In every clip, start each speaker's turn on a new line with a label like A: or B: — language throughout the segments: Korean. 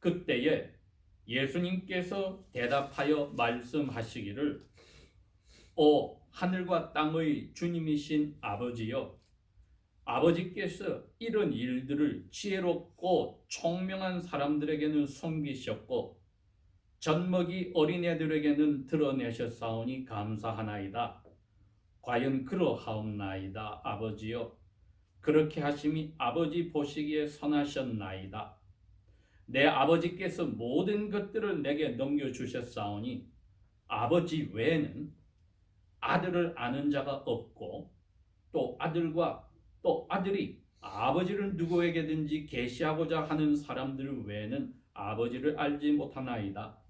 A: 그때에 예수님께서 대답하여 말씀하시기를 오 하늘과 땅의 주님이신 아버지여, 아버지께서 이런 일들을 지혜롭고 총명한 사람들에게는 숨기셨고 젖먹이 어린애들에게는 드러내셨사오니 감사하나이다. 과연 그러하옵나이다. 아버지여, 그렇게 하심이 아버지 보시기에 선하셨나이다. 내 아버지께서 모든 것들을 내게 넘겨주셨사오니 아버지 외에는 아들을 아는 자가 없고 또 아들과 또 아들이 아버지를 누구에게든지 계시하고자 하는 사람들 외에는 아버지를 알지 못하나이다.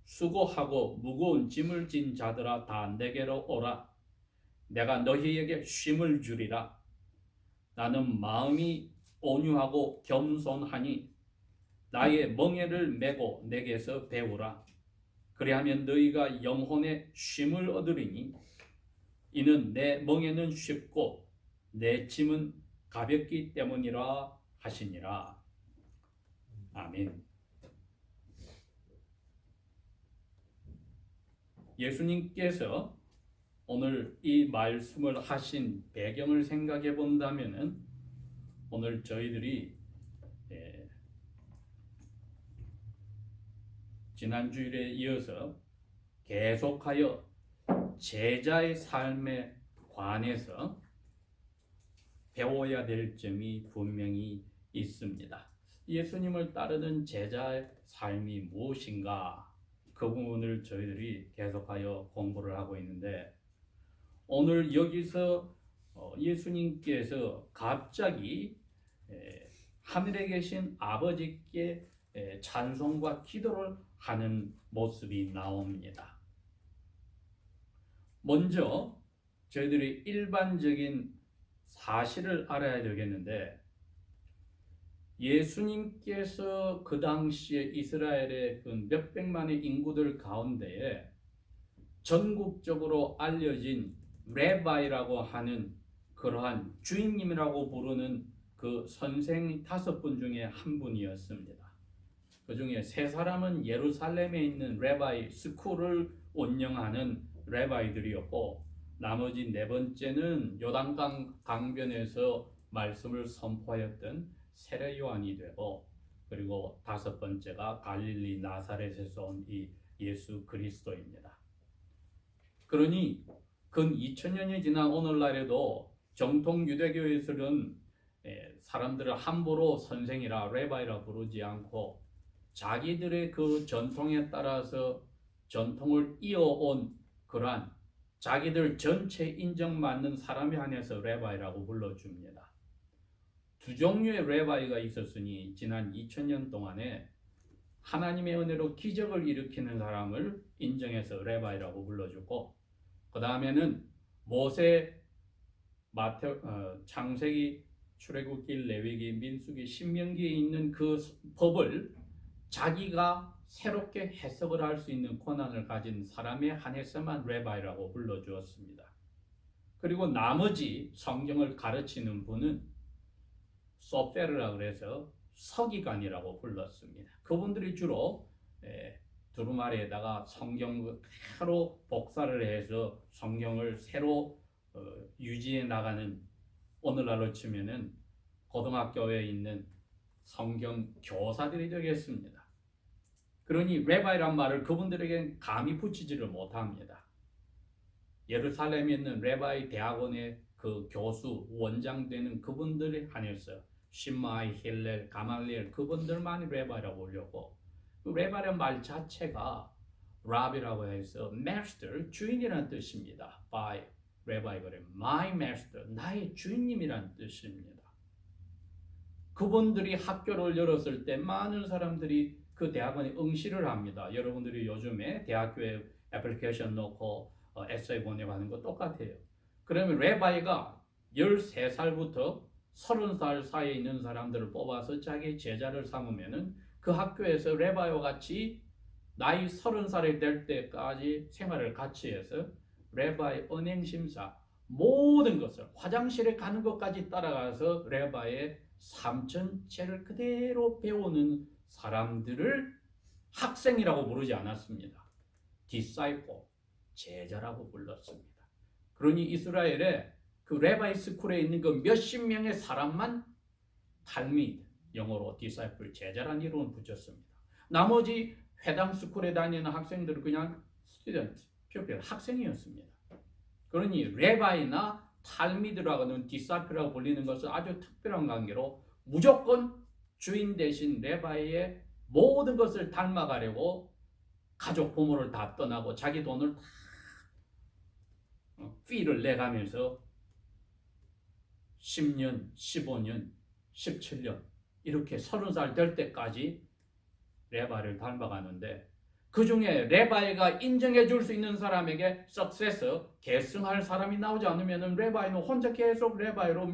A: 수고하고 무거운 짐을 진 자들아 다 내게로 오라. 내가 너희에게 쉼을 주리라. 나는 마음이 온유하고 겸손하니 나의 멍에를 메고 내게서 배우라. 그리하면 너희가 영혼의 쉼을 얻으리니 이는 내 멍에는 쉽고 내 짐은 가볍기 때문이라 하시니라. 아멘. 예수님께서 오늘 이 말씀을 하신 배경을 생각해 본다면 오늘 저희들이 지난 주일에 이어서 계속하여 제자의 삶에 관해서 배워야 될 점이 분명히 있습니다. 예수님을 따르는 제자의 삶이 무엇인가? 그 부분을 저희들이 계속하여 공부를 하고 있는데 오늘 여기서 예수님께서 갑자기 하늘에 계신 아버지께 찬송과 기도를 하는 모습이 나옵니다. 먼저 저희들이 일반적인 사실을 알아야 되겠는데 예수님께서 그 당시에 이스라엘의 그 몇백만의 인구들 가운데에 전국적으로 알려진 레바이라고 하는 그러한 주인님이라고 부르는 그 선생 5분 중에 한 분이었습니다. 그 중에 3사람은 예루살렘에 있는 레바이 스쿨을 운영하는 레바이들이었고 나머지 4번째는 요단강 강변에서 말씀을 선포하였던 세례 요한이 되고 그리고 5번째가 갈릴리 나사렛에서 온 이 예수 그리스도입니다. 그러니 근 2000년이 지난 오늘날에도 정통 유대교에서는 사람들을 함부로 선생이라 레바이라 부르지 않고 자기들의 그 전통에 따라서 전통을 이어온 그러한 자기들 전체 인정받는 사람에 한해서 레바이라고 불러줍니다. 2종류의 레바이가 있었으니 지난 2000년 동안에 하나님의 은혜로 기적을 일으키는 사람을 인정해서 레바이라고 불러주고 그 다음에는 모세, 창세기, 출애굽기, 레위기, 민수기, 신명기에 있는 그 법을 자기가 새롭게 해석을 할 수 있는 권한을 가진 사람에 한해서만 레바이라고 불러주었습니다. 그리고 나머지 성경을 가르치는 분은 소페르라고 해서 서기관이라고 불렀습니다. 그분들이 주로 두루마리에다가 성경을 새로 복사를 해서 성경을 새로 유지해 나가는 오늘날로 치면은 고등학교에 있는 성경 교사들이 되겠습니다. 그러니 레바이란 말을 그분들에게 감히 붙이지를 못합니다. 예루살렘에 있는 레바이 대학원의 그 교수, 원장 되는 그분들이 한해서 심마이, 힐렐, 가말리엘 그분들만 레바이라고 부르고 그 레바이란 말 자체가 라비라고 해서 master, 주인이라는 뜻입니다. by 레바이 그래, my master, 나의 주인님이라는 뜻입니다. 그분들이 학교를 열었을 때 많은 사람들이 그 대학원에 응시를 합니다. 여러분들이 요즘에 대학교에 애플리케이션 넣고 에세이 보내고 하는 거 똑같아요. 그러면 레바이가 13살부터 30살 사이에 있는 사람들을 뽑아서 자기 제자를 삼으면은 그 학교에서 레바이와 같이 나이 30살이 될 때까지 생활을 같이 해서 레바이 은행심사 모든 것을 화장실에 가는 것까지 따라가서 레바이의 삶 전체를 그대로 배우는 사람들을 학생이라고 부르지 않았습니다. disciple, 제자라고 불렀습니다. 그러니 이스라엘에 그 레바이 스쿨에 있는 그 몇십 명의 사람만 탈미드, 영어로 disciple, 제자라는 이름을 붙였습니다. 나머지 회당 스쿨에 다니는 학생들은 그냥 student, pupil, 학생이었습니다. 그러니 레바이나 탈미드라고 하는 disciple라고 불리는 것은 아주 특별한 관계로 무조건 주인 대신 레바이의 모든 것을 닮아가려고 가족 부모를 다 떠나고 자기 돈을 다 fee를 내가면서 10년, 15년, 17년 이렇게 30살 될 때까지 레바이를 닮아가는데 그 중에 레바이가 인정해 줄 수 있는 사람에게 석세서 계승할 사람이 나오지 않으면 레바이는 혼자 계속 레바이로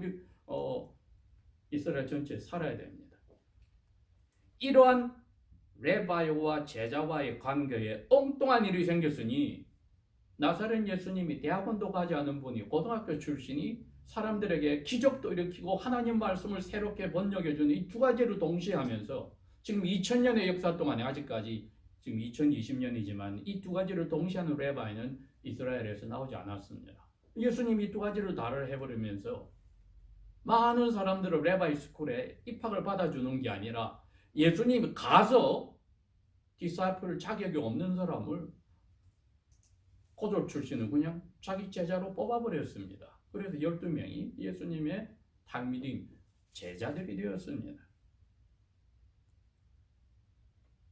A: 이스라엘 전체에 살아야 됩니다. 이러한 레바이와 제자와의 관계에 엉뚱한 일이 생겼으니 나사렛 예수님이 대학원도 가지 않은 분이 고등학교 출신이 사람들에게 기적도 일으키고 하나님 말씀을 새롭게 번역해주는 이 두 가지를 동시에 하면서 지금 2000년의 역사 동안에 아직까지 지금 2020년이지만 이 두 가지를 동시에 하는 레바이는 이스라엘에서 나오지 않았습니다. 예수님이 이 두 가지를 다 해버리면서 많은 사람들을 레바이 스쿨에 입학을 받아주는 게 아니라 예수님이 가서 디사이플 자격이 없는 사람을 고졸 출신을 그냥 자기 제자로 뽑아버렸습니다. 그래서 12명이 예수님의 탈미dim, 제자들이 되었습니다.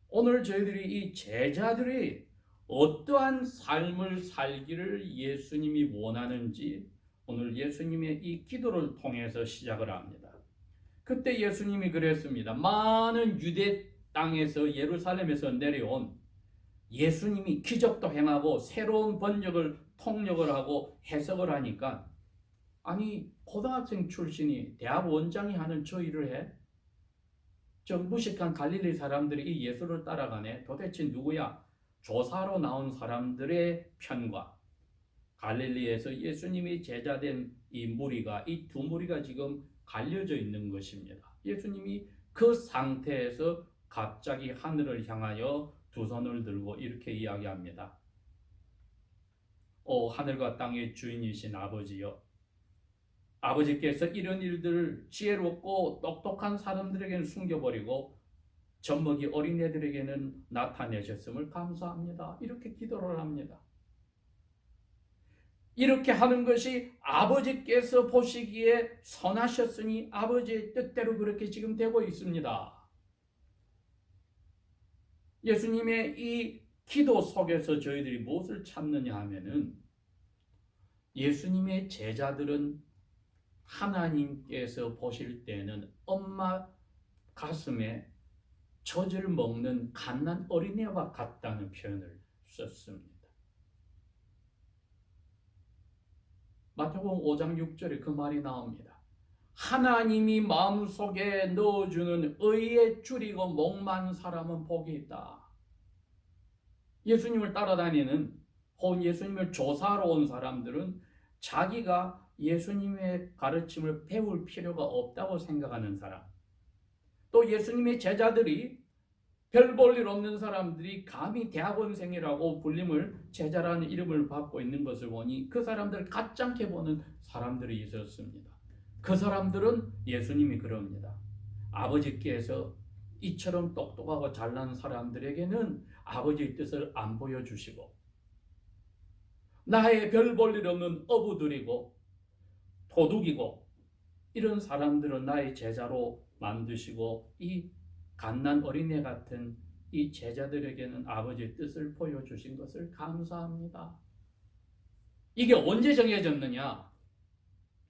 A: 오늘 저희들이 이 제자들이 어떠한 삶을 살기를 예수님이 원하는지 오늘 예수님의 이 기도를 통해서 시작을 합니다. 그때 예수님이 그랬습니다. 많은 유대 땅에서 예루살렘에서 내려온 예수님이 기적도 행하고 새로운 번역을 통역을 하고 해석을 하니까 아니 고등학생 출신이 대학 원장이 하는 저 일을 해? 저 무식한 갈릴리 사람들이 이 예수를 따라가네. 도대체 누구야? 조사로 나온 사람들의 편과 갈릴리에서 예수님이 제자된 이 무리가 이 두 무리가 지금 갈려져 있는 것입니다. 예수님이 그 상태에서 갑자기 하늘을 향하여 두 손을 들고 이렇게 이야기합니다. 오 하늘과 땅의 주인이신 아버지여, 아버지께서 이런 일들을 지혜롭고 똑똑한 사람들에게는 숨겨버리고 젖먹이 어린애들에게는 나타내셨음을 감사합니다. 이렇게 기도를 합니다. 이렇게 하는 것이 아버지께서 보시기에 선하셨으니 아버지의 뜻대로 그렇게 지금 되고 있습니다. 예수님의 이 기도 속에서 저희들이 무엇을 찾느냐 하면은 예수님의 제자들은 하나님께서 보실 때는 엄마 가슴에 젖을 먹는 갓난 어린애와 같다는 표현을 썼습니다. 마태복음 5장 6절에 그 말이 나옵니다. 하나님이 마음속에 넣어주는 의에 줄이고 목마른 사람은 복이 있다. 예수님을 따라다니는 혹은 예수님을 조사하러 온 사람들은 자기가 예수님의 가르침을 배울 필요가 없다고 생각하는 사람, 또 예수님의 제자들이 별 볼 일 없는 사람들이 감히 대학원생이라고 불림을 제자라는 이름을 받고 있는 것을 보니 그 사람들을 가짜게 보는 사람들이 있었습니다. 그 사람들은 예수님이 그럽니다. 아버지께서 이처럼 똑똑하고 잘난 사람들에게는 아버지의 뜻을 안 보여주시고 나의 별 볼 일 없는 어부들이고 도둑이고 이런 사람들을 나의 제자로 만드시고 이 갓난 어린애 같은 이 제자들에게는 아버지의 뜻을 보여주신 것을 감사합니다. 이게 언제 정해졌느냐?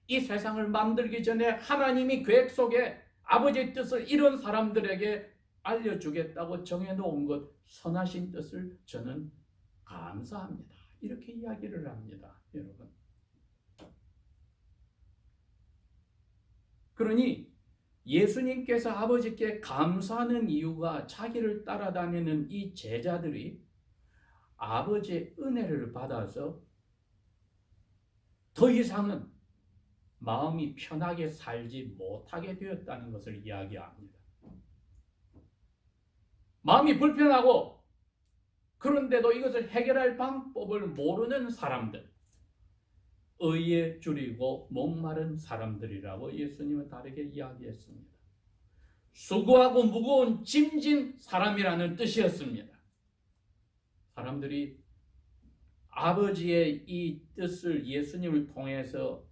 A: 이 세상을 만들기 전에 하나님이 계획 속에 아버지의 뜻을 이런 사람들에게 알려주겠다고 정해놓은 것, 선하신 뜻을 저는 감사합니다. 이렇게 이야기를 합니다, 여러분. 그러니 예수님께서 아버지께 감사하는 이유가 자기를 따라다니는 이 제자들이 아버지의 은혜를 받아서 더 이상은 마음이 편하게 살지 못하게 되었다는 것을 이야기합니다. 마음이 불편하고 그런데도 이것을 해결할 방법을 모르는 사람들, 의에 줄이고 목마른 사람들이라고 예수님은 다르게 이야기했습니다. 수고하고 무거운 짐진 사람이라는 뜻이었습니다. 사람들이 아버지의 이 뜻을 예수님을 통해서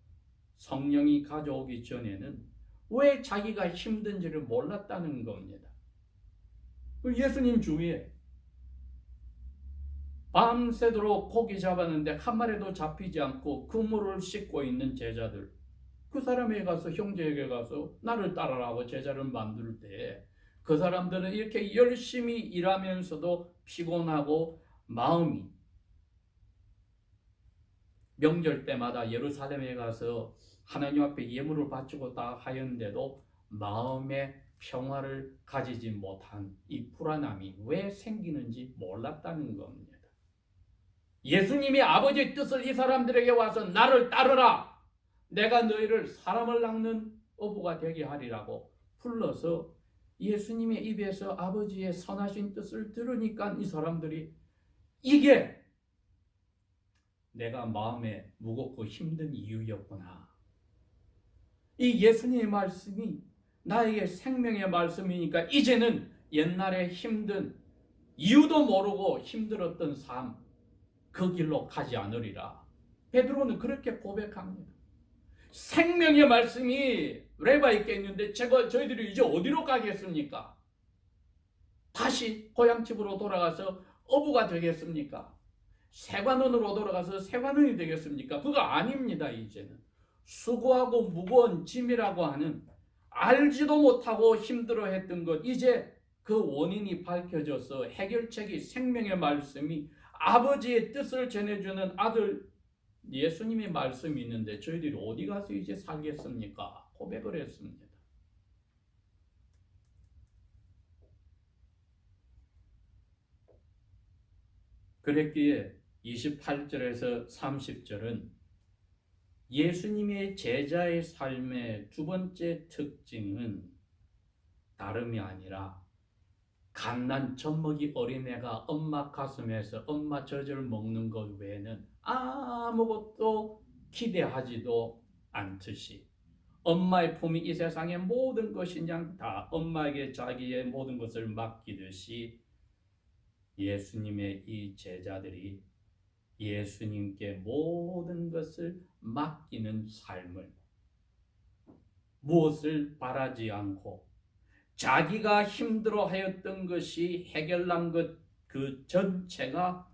A: 성령이 가져오기 전에는 왜 자기가 힘든지를 몰랐다는 겁니다. 예수님 주위에 밤새도록 고기 잡았는데 한 마리도 잡히지 않고 그물을 씻고 있는 제자들, 그 사람에게 가서, 형제에게 가서 나를 따라라고 제자를 만들 때 그 사람들은 이렇게 열심히 일하면서도 피곤하고 마음이, 명절 때마다 예루살렘에 가서 하나님 앞에 예물을 바치고 다 하였는데도 마음의 평화를 가지지 못한 이 불안함이 왜 생기는지 몰랐다는 겁니다. 예수님이 아버지의 뜻을 이 사람들에게 와서 나를 따르라, 내가 너희를 사람을 낚는 어부가 되게 하리라고 불러서 예수님의 입에서 아버지의 선하신 뜻을 들으니까 이 사람들이 이게 내가 마음에 무겁고 힘든 이유였구나. 이 예수님의 말씀이 나에게 생명의 말씀이니까 이제는 옛날에 힘든 이유도 모르고 힘들었던 삶, 그 길로 가지 않으리라. 베드로는 그렇게 고백합니다. 생명의 말씀이 레바이께 있는데 저희들이 이제 어디로 가겠습니까? 다시 고향집으로 돌아가서 어부가 되겠습니까? 세관원으로 돌아가서 세관원이 되겠습니까? 그거 아닙니다. 이제는 수고하고 무거운 짐이라고 하는, 알지도 못하고 힘들어했던 것, 이제 그 원인이 밝혀져서 해결책이 생명의 말씀이, 아버지의 뜻을 전해주는 아들 예수님의 말씀이 있는데 저희들이 어디 가서 이제 살겠습니까? 고백을 했습니다. 그랬기에 28절에서 30절은 예수님의 제자의 삶의 두 번째 특징은 다름이 아니라 갓난 젖먹이 어린애가 엄마 가슴에서 엄마 젖을 먹는 것 외에는 아무것도 기대하지도 않듯이, 엄마의 품이 이 세상의 모든 것이 그냥 다 엄마에게 자기의 모든 것을 맡기듯이 예수님의 이 제자들이 예수님께 모든 것을 맡기는 삶을, 무엇을 바라지 않고 자기가 힘들어하였던 것이 해결난 것 그 전체가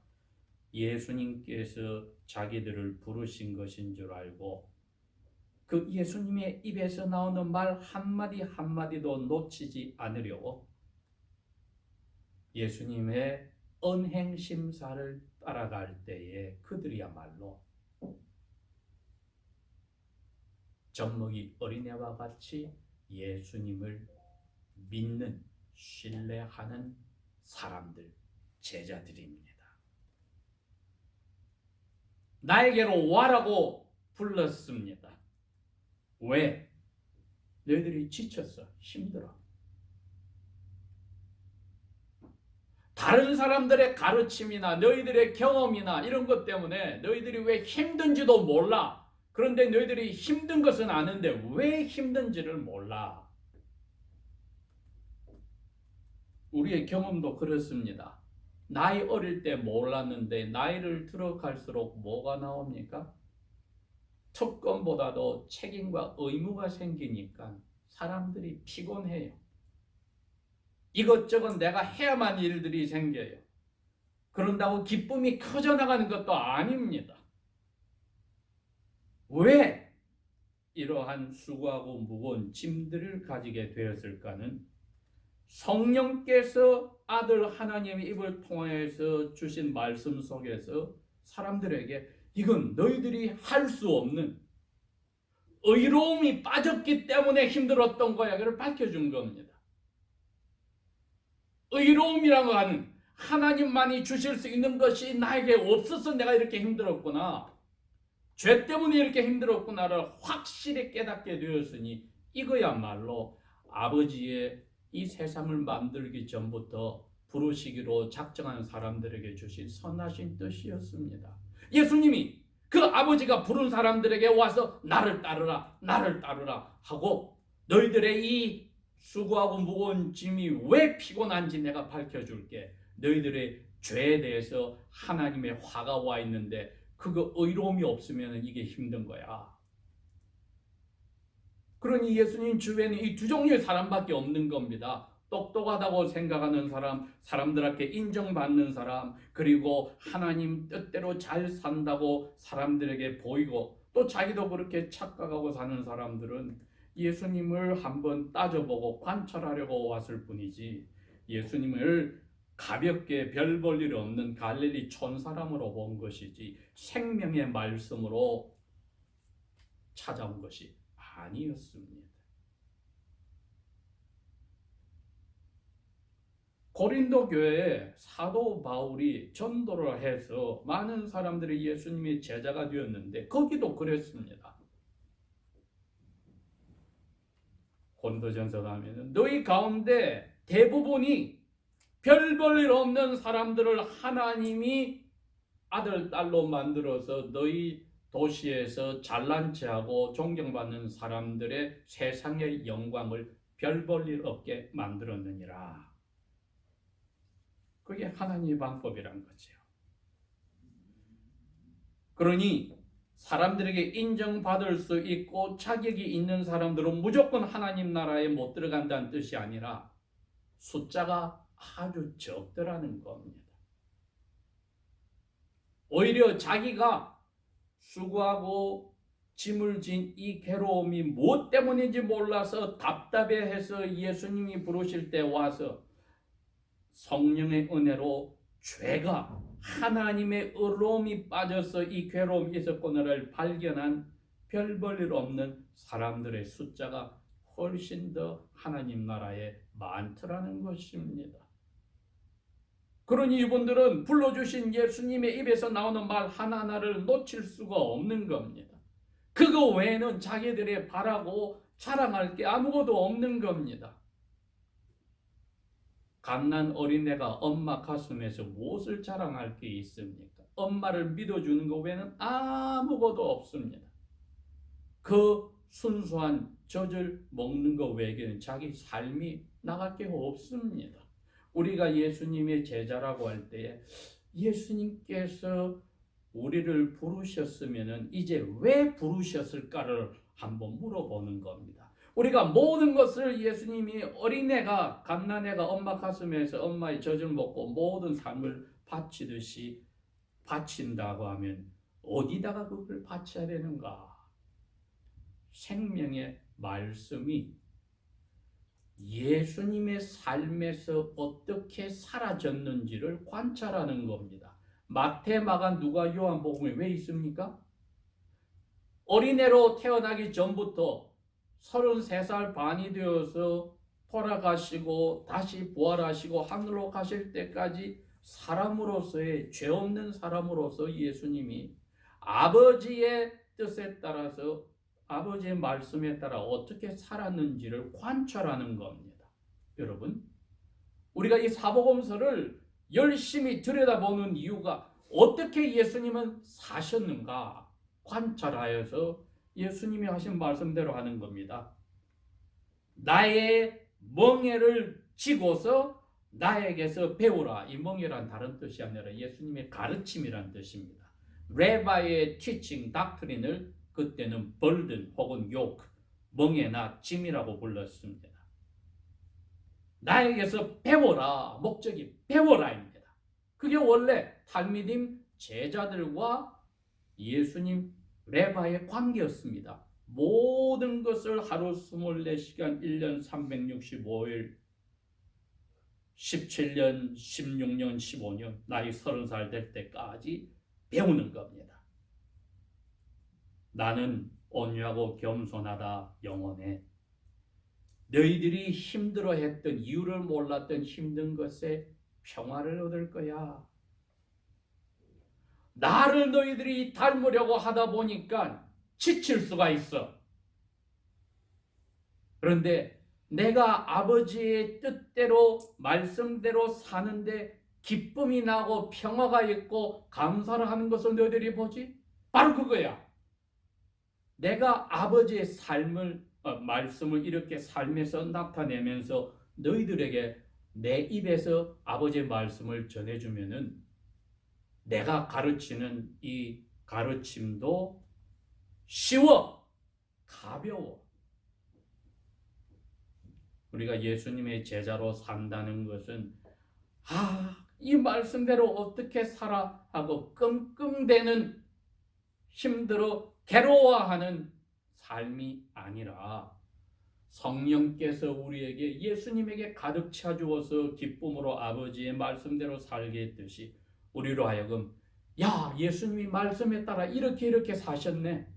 A: 예수님께서 자기들을 부르신 것인 줄 알고 그 예수님의 입에서 나오는 말 한마디 한마디도 놓치지 않으려고 예수님의 언행심사를 따라갈 때에 그들이야말로 젖먹이 어린애와 같이 예수님을 믿는, 신뢰하는 사람들, 제자들입니다. 나에게로 와라고 불렀습니다. 왜? 너희들이 지쳤어, 힘들어. 다른 사람들의 가르침이나 너희들의 경험이나 이런 것 때문에 너희들이 왜 힘든지도 몰라. 그런데 너희들이 힘든 것은 아는데 왜 힘든지를 몰라. 우리의 경험도 그렇습니다. 나이 어릴 때 몰랐는데 나이를 들어갈수록 뭐가 나옵니까? 특권보다도 책임과 의무가 생기니까 사람들이 피곤해요. 이것저것 내가 해야만 일들이 생겨요. 그런다고 기쁨이 커져나가는 것도 아닙니다. 왜 이러한 수고하고 무거운 짐들을 가지게 되었을까는 성령께서 아들 하나님의 입을 통해서 주신 말씀 속에서 사람들에게 이건 너희들이 할 수 없는, 의로움이 빠졌기 때문에 힘들었던 거야. 그걸 밝혀준 겁니다. 의로움이라고 하는, 하나님만이 주실 수 있는 것이 나에게 없어서 내가 이렇게 힘들었구나, 죄 때문에 이렇게 힘들었구나를 확실히 깨닫게 되었으니 이거야말로 아버지의 이 세상을 만들기 전부터 부르시기로 작정한 사람들에게 주신 선하신 뜻이었습니다. 예수님이 그 아버지가 부른 사람들에게 와서 나를 따르라, 나를 따르라 하고 너희들의 이 수고하고 무거운 짐이 왜 피곤한지 내가 밝혀줄게. 너희들의 죄에 대해서 하나님의 화가 와 있는데 그거 의로움이 없으면 이게 힘든 거야. 그러니 예수님 주변에 이 두 종류의 사람밖에 없는 겁니다. 똑똑하다고 생각하는 사람, 사람들한테 인정받는 사람, 그리고 하나님 뜻대로 잘 산다고 사람들에게 보이고 또 자기도 그렇게 착각하고 사는 사람들은 예수님을 한번 따져보고 관찰하려고 왔을 뿐이지 예수님을 가볍게 별 볼 일 없는 갈릴리 촌사람으로 본 것이지 생명의 말씀으로 찾아온 것이 아니었습니다. 고린도 교회에 사도 바울이 전도를 해서 많은 사람들이 예수님의 제자가 되었는데 거기도 그랬습니다. 고린도전서 가면은 너희 가운데 대부분이 별 볼 일 없는 사람들을 하나님이 아들, 딸로 만들어서 너희 도시에서 잘난 체하고 존경받는 사람들의 세상의 영광을 별 볼 일 없게 만들었느니라. 그게 하나님의 방법이란 거죠. 그러니 사람들에게 인정받을 수 있고 자격이 있는 사람들은 무조건 하나님 나라에 못 들어간다는 뜻이 아니라 숫자가 아주 적더라는 겁니다. 오히려 자기가 수고하고 짐을 진 이 괴로움이 무엇 때문인지 몰라서 답답해해서 예수님이 부르실 때 와서 성령의 은혜로 죄가 하나님의 의로움이 빠져서 이 괴로움이 있었구나를 발견한 별 볼 일 없는 사람들의 숫자가 훨씬 더 하나님 나라에 많더라는 것입니다. 그러니 이분들은 불러주신 예수님의 입에서 나오는 말 하나하나를 놓칠 수가 없는 겁니다. 그거 외에는 자기들의 바라고 자랑할 게 아무것도 없는 겁니다. 갓난 어린애가 엄마 가슴에서 무엇을 자랑할 게 있습니까? 엄마를 믿어주는 것 외에는 아무것도 없습니다. 그 순수한 젖을 먹는 것 외에는 자기 삶이 나갈 게 없습니다. 우리가 예수님의 제자라고 할 때에 예수님께서 우리를 부르셨으면 이제 왜 부르셨을까를 한번 물어보는 겁니다. 우리가 모든 것을 예수님이 어린애가 갓난애가 엄마 가슴에서 엄마의 젖을 먹고 모든 삶을 바치듯이 바친다고 하면 어디다가 그걸 바쳐야 되는가? 생명의 말씀이 예수님의 삶에서 어떻게 사라졌는지를 관찰하는 겁니다. 마태, 마가, 누가, 요한복음에 왜 있습니까? 어린애로 태어나기 전부터 33살 반이 되어서 돌아가시고 다시 부활하시고 하늘로 가실 때까지 사람으로서의 죄 없는 사람으로서 예수님이 아버지의 뜻에 따라서 아버지의 말씀에 따라 어떻게 살았는지를 관찰하는 겁니다. 여러분, 우리가 이 사복음서를 열심히 들여다보는 이유가 어떻게 예수님은 사셨는가 관찰하여서 예수님이 하신 말씀대로 하는 겁니다. 나의 멍에를 지고서 나에게서 배우라. 이 멍에란 다른 뜻이 아니라 예수님의 가르침이란 뜻입니다. 레바의 티칭, 닥트린을 그때는 벌든 혹은 요크, 멍에나 짐이라고 불렀습니다. 나에게서 배워라. 목적이 배워라입니다. 그게 원래 탈미딤 제자들과 예수님 레바의 관계였습니다. 모든 것을 하루 24시간 1년 365일 17년, 16년, 15년 나이 30살 될 때까지 배우는 겁니다. 나는 온유하고 겸손하다 영원해. 너희들이 힘들어했던 이유를 몰랐던 힘든 것에 평화를 얻을 거야. 나를 너희들이 닮으려고 하다 보니까 지칠 수가 있어. 그런데 내가 아버지의 뜻대로 말씀대로 사는데 기쁨이 나고 평화가 있고 감사를 하는 것을 너희들이 보지? 바로 그거야. 내가 아버지의 말씀을 이렇게 삶에서 나타내면서 너희들에게 내 입에서 아버지의 말씀을 전해주면은 내가 가르치는 이 가르침도 쉬워, 가벼워. 우리가 예수님의 제자로 산다는 것은 이 말씀대로 어떻게 살아 하고 끙끙대는 힘들어 괴로워하는 삶이 아니라 성령께서 우리에게 예수님에게 가득 차주어서 기쁨으로 아버지의 말씀대로 살게 했듯이 우리로 하여금 야, 예수님이 말씀에 따라 이렇게 사셨네.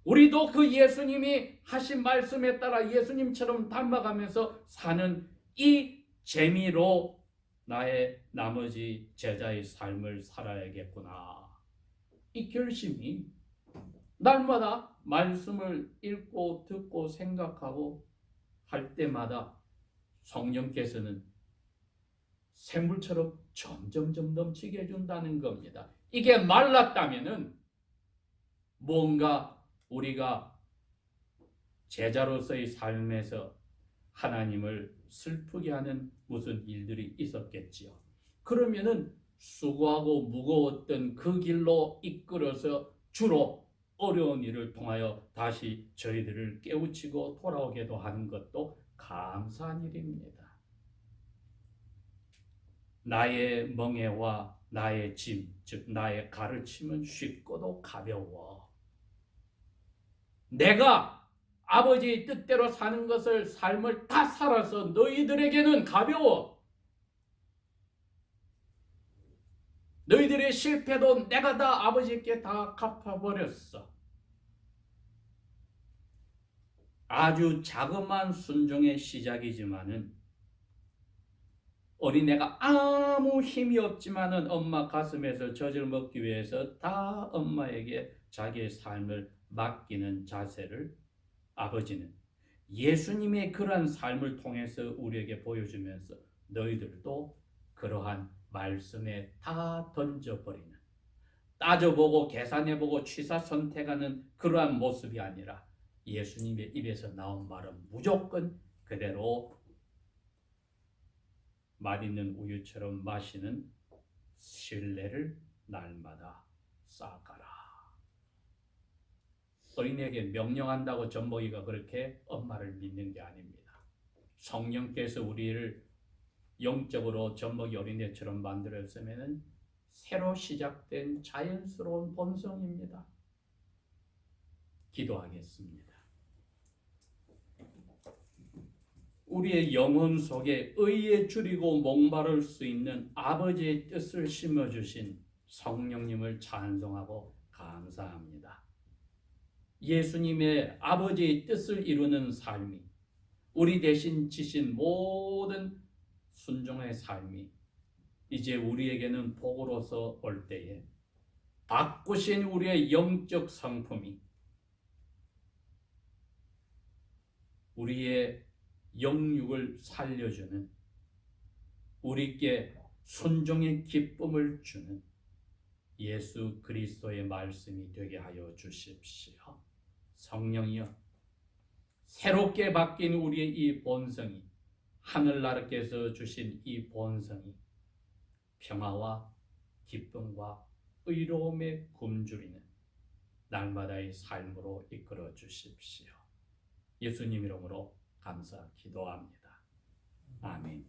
A: 우리도 그 예수님이 하신 말씀에 따라 예수님처럼 닮아가면서 사는 이 재미로 나의 나머지 제자의 삶을 살아야겠구나. 이 결심이 날마다 말씀을 읽고 듣고 생각하고 할 때마다 성령께서는 샘물처럼 점점점 넘치게 해준다는 겁니다. 이게 말랐다면은 뭔가 우리가 제자로서의 삶에서 하나님을 슬프게 하는 무슨 일들이 있었겠지요. 그러면은 수고하고 무거웠던 그 길로 이끌어서 주로 어려운 일을 통하여 다시 저희들을 깨우치고 돌아오게도 하는 것도 감사한 일입니다. 나의 멍에와 나의 짐, 즉 나의 가르침은 쉽고도 가벼워. 내가 아버지의 뜻대로 사는 것을 삶을 다 살아서 너희들에게는 가벼워. 너희들의 실패도 내가 다 아버지께 다 갚아버렸어. 아주 자그마한 순종의 시작이지만은 어린애가 아무 힘이 없지만은 엄마 가슴에서 젖을 먹기 위해서 다 엄마에게 자기의 삶을 맡기는 자세를 아버지는 예수님의 그러한 삶을 통해서 우리에게 보여주면서 너희들도 그러한 말씀에 다 던져버리는, 따져보고 계산해보고 취사선택하는 그러한 모습이 아니라 예수님의 입에서 나온 말은 무조건 그대로 맛있는 우유처럼 마시는 신뢰를 날마다 쌓아가라. 어린이에게 명령한다고 젖먹이가 그렇게 엄마를 믿는 게 아닙니다. 성령께서 우리를 영적으로 젖먹이 어린애처럼 만들었으면 새로 시작된 자연스러운 본성입니다. 기도하겠습니다. 우리의 영혼 속에 의에 줄이고 목마를 수 있는 아버지의 뜻을 심어주신 성령님을 찬송하고 감사합니다. 예수님의 아버지의 뜻을 이루는 삶이 우리 대신 지신 모든 순종의 삶이 이제 우리에게는 복으로서 올 때에 바꾸신 우리의 영적 성품이 우리의 영육을 살려주는, 우리께 순종의 기쁨을 주는 예수 그리스도의 말씀이 되게 하여 주십시오. 성령이여, 새롭게 바뀐 우리의 이 본성이, 하늘나라께서 주신 이 본성이 평화와 기쁨과 의로움에 굶주리는 날마다의 삶으로 이끌어 주십시오. 예수님 이름으로 감사 기도합니다. 아멘.